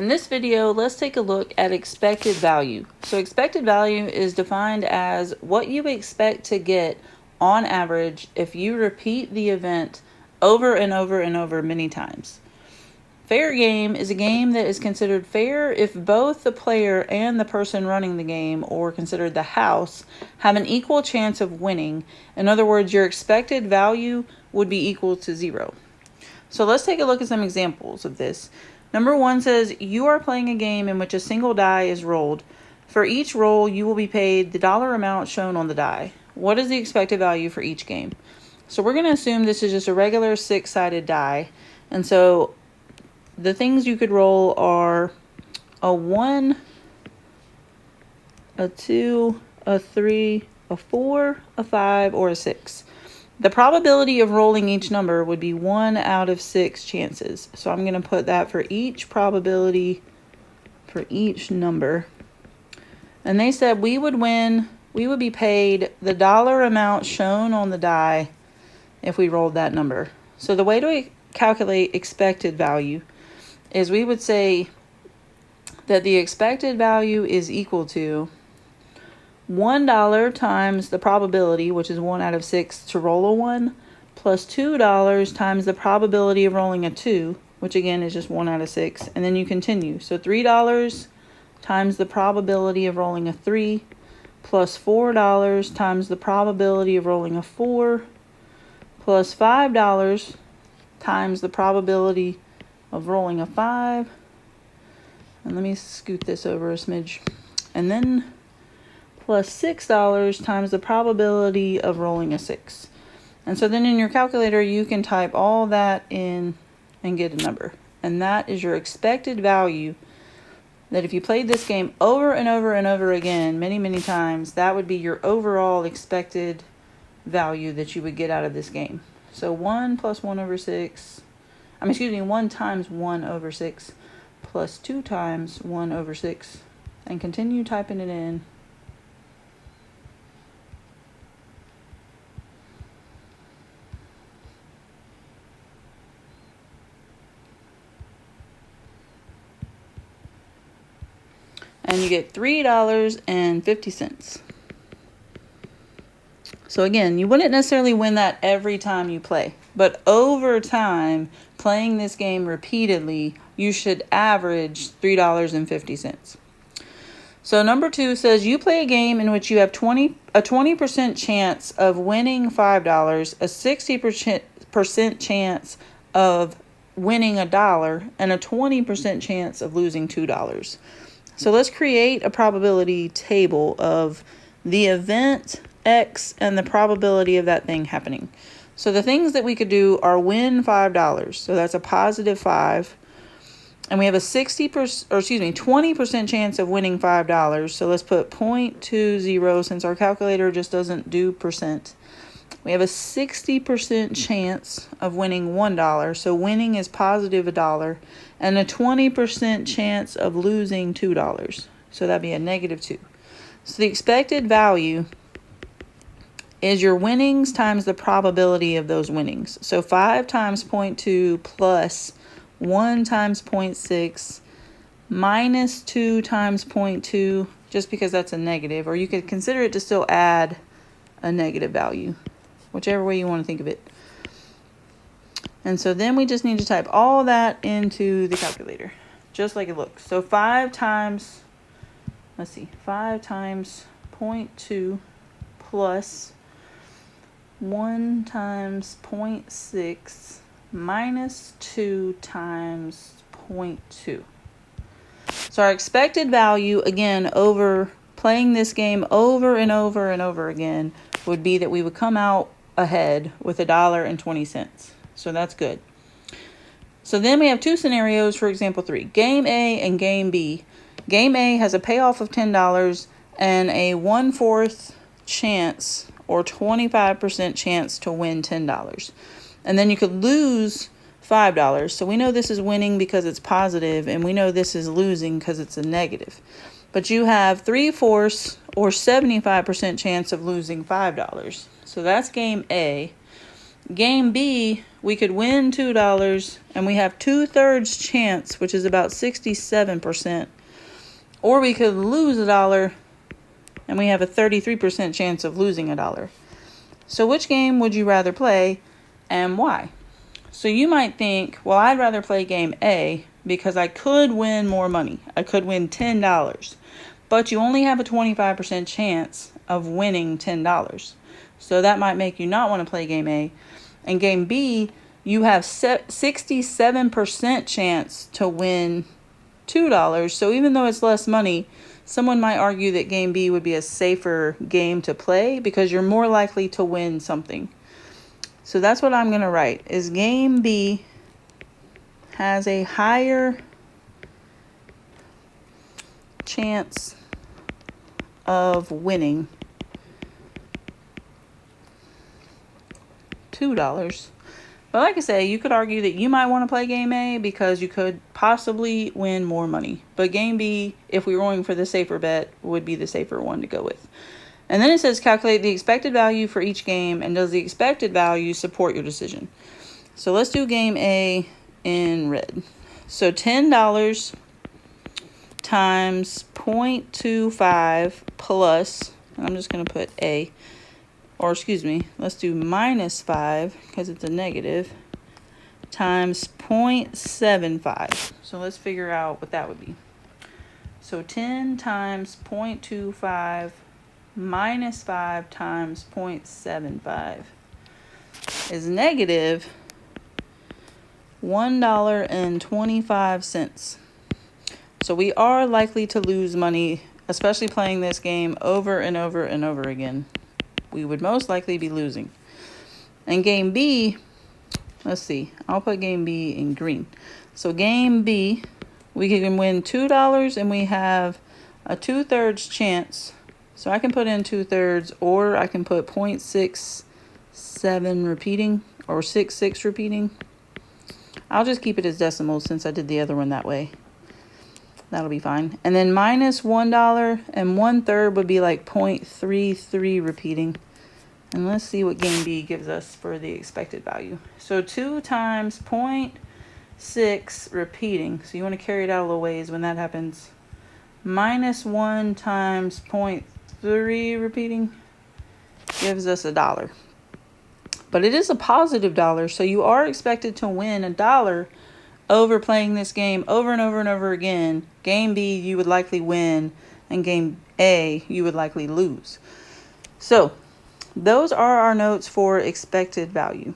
In this video, let's take a look at expected value. So expected value is defined as what you expect to get on average if you repeat the event over and over and over many times. Fair game is a game that is considered fair if both the player and the person running the game, or considered the house, have an equal chance of winning. In other words, your expected value would be equal to 0. So let's take a look at some examples of this. Number 1 says, you are playing a game in which a single die is rolled. For each roll, you will be paid the dollar amount shown on the die. What is the expected value for each game? So we're going to assume this is just a regular 6-sided die. And so the things you could roll are a 1, a 2, a 3, a 4, a 5, or a 6. The probability of rolling each number would be 1 out of 6 chances. So I'm going to put that for each probability for each number. And they said we would be paid the dollar amount shown on the die if we rolled that number. So the way to calculate expected value is we would say that the expected value is equal to $1 times the probability, which is 1 out of 6 to roll a 1, plus $2 times the probability of rolling a 2, which again is just 1 out of 6, and then you continue. So $3 times the probability of rolling a 3, plus $4 times the probability of rolling a 4, plus $5 times the probability of rolling a 5, and let me scoot this over a smidge, and then plus $6 times the probability of rolling a 6. And so then in your calculator, you can type all that in and get a number. And that is your expected value, that if you played this game over and over and over again, many, many times, that would be your overall expected value that you would get out of this game. So 1 plus 1 over 6, 1 times 1 over 6 plus 2 times 1 over 6, and continue typing it in. And you get $3.50. So again, you wouldn't necessarily win that every time you play, but over time, playing this game repeatedly, you should average $3.50. So number 2 says you play a game in which you have a 20% chance of winning $5, a 60% chance of winning $1, and a 20% chance of losing $2. So let's create a probability table of the event X and the probability of that thing happening. So the things that we could do are win $5. So that's a positive 5. And we have a 20% chance of winning $5. So let's put 0.20 since our calculator just doesn't do percent. We have a 60% chance of winning $1. So winning is positive $1. And a 20% chance of losing $2. So that'd be a negative 2. So the expected value is your winnings times the probability of those winnings. So 5 times 0.2 plus 1 times 0.6 minus 2 times 0.2, just because that's a negative, or you could consider it to still add a negative value, whichever way you want to think of it. And so then we just need to type all that into the calculator, just like it looks. So 5 times 0.2 plus 1 times 0.6 minus 2 times 0.2. So our expected value, again, over playing this game over and over and over again, would be that we would come out ahead with $1.20. So that's good. So then we have 2 scenarios for example 3. Game A and Game B. Game A has a payoff of $10 and a 1/4 chance or 25% chance to win $10. And then you could lose $5. So we know this is winning because it's positive, and we know this is losing because it's a negative. But you have 3/4 or 75% chance of losing $5. So that's game A. Game B, we could win $2 and we have 2/3 chance, which is about 67%. Or we could lose $1 and we have a 33% chance of losing $1. So which game would you rather play and why? So you might think, well, I'd rather play game A because I could win more money. I could win $10, but you only have a 25% chance of winning $10. So that might make you not want to play game A. And game B, you have 67% chance to win $2. So even though it's less money, someone might argue that game B would be a safer game to play because you're more likely to win something. So that's what I'm going to write, is game B has a higher chance of winning $2. But like I say, you could argue that you might want to play game A because you could possibly win more money. But game B, if we were going for the safer bet, would be the safer one to go with. And then it says calculate the expected value for each game, and does the expected value support your decision? So let's do game A in red. So $10 times 0.25 plus, and I'm just going to put A, or excuse me, let's do minus 5 because it's a negative, times 0.75. So let's figure out what that would be. So 10 times 0.25 minus 5 times 0.75 is negative $1.25. So we are likely to lose money, especially playing this game over and over and over again. We would most likely be losing. And game B, let's see, I'll put game B in green. So game B, we can win $2 and we have a 2/3 chance. So I can put in 2/3, or I can put 0.67 repeating, or 66 repeating. I'll just keep it as decimals since I did the other one that way. That'll be fine. And then minus $1, and 1/3 would be like 0.33 repeating. And let's see what game B gives us for the expected value. So 2 times 0.6 repeating. So you want to carry it out a little ways when that happens. Minus 1 times 0.3 repeating gives us $1. But it is a positive $1, so you are expected to win $1 over playing this game over and over and over again. Game B, you would likely win, and game A, you would likely lose. So those are our notes for expected value.